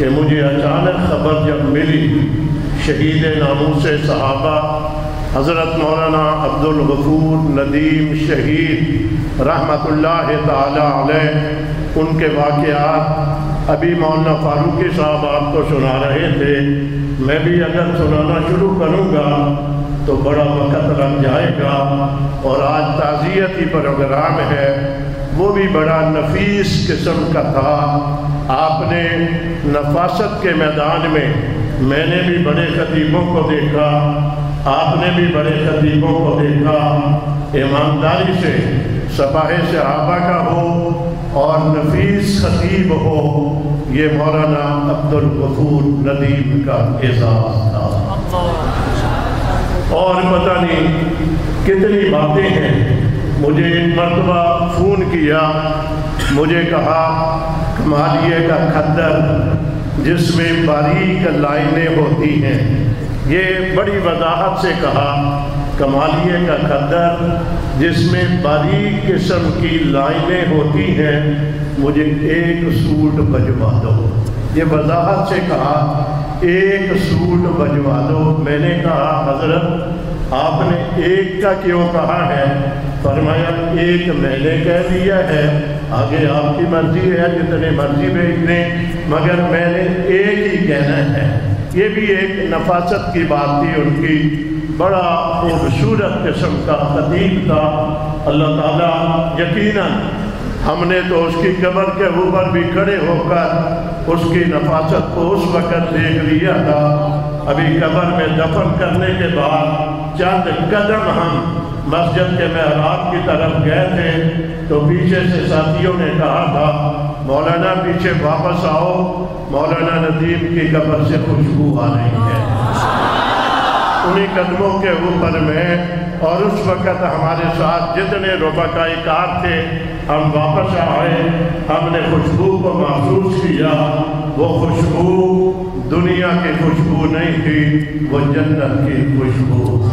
کہ مجھے اچانک خبر جب ملی شہید ناموس صحابہ حضرت مولانا عبدالغفور ندیم شہید رحمۃ اللہ تعالی علیہ، ان کے واقعات ابھی مولانا فاروقی صاحب آپ کو سنا رہے تھے، میں بھی اگر سنانا شروع کروں گا تو بڑا وقت لگ جائے گا، اور آج تعزیتی پروگرام ہے، وہ بھی بڑا نفیس قسم کا تھا۔ آپ نے نفاست کے میدان میں نے بھی بڑے خطیبوں کو دیکھا، آپ نے بھی بڑے خطیبوں کو دیکھا، ایمانداری سے سپاہ صحابہ کا ہو اور نفیس خطیب ہو، یہ مولانا عبدالغفور ندیم کا اعزاز تھا۔ اور پتہ نہیں کتنی باتیں ہیں۔ مجھے ایک مرتبہ فون کیا، مجھے کہا کمالیہ کا کھدر جس میں باریک لائنیں ہوتی ہیں، یہ بڑی وضاحت سے کہا، کمالیہ کا کھدر جس میں باریک قسم کی لائنیں ہوتی ہیں، مجھے ایک سوٹ بجوا دو۔ یہ وضاحت سے کہا ایک سوٹ بجوا دو۔ میں نے کہا حضرت آپ نے ایک کا کیوں کہا ہے؟ فرمایا ایک میں نے کہہ دیا ہے، آگے آپ کی مرضی ہے جتنے مرضی بھیج دیں، مگر میں نے ایک ہی کہنا ہے۔ یہ بھی ایک نفاست کی بات تھی ان کی، بڑا خوبصورت قسم کا خطیب تھا۔ اللہ تعالیٰ یقیناً ہم نے تو اس کی قبر کے اوپر بھی کھڑے ہو کر اس کی نفاست کو اس وقت دیکھ لیا تھا۔ ابھی قبر میں دفن کرنے کے بعد چند قدم ہم مسجد کے محراب کی طرف گئے تھے تو پیچھے سے ساتھیوں نے کہا تھا مولانا پیچھے واپس آؤ، مولانا ندیم کی قبر سے خوشبو آ رہی ہے۔ انہی قدموں کے اوپر میں، اور اس وقت ہمارے ساتھ جتنے رفقائے کار تھے ہم واپس آئے، ہم نے خوشبو کو محسوس کیا۔ وہ خوشبو دنیا کی خوشبو نہیں تھی، وہ جنت کی خوشبو۔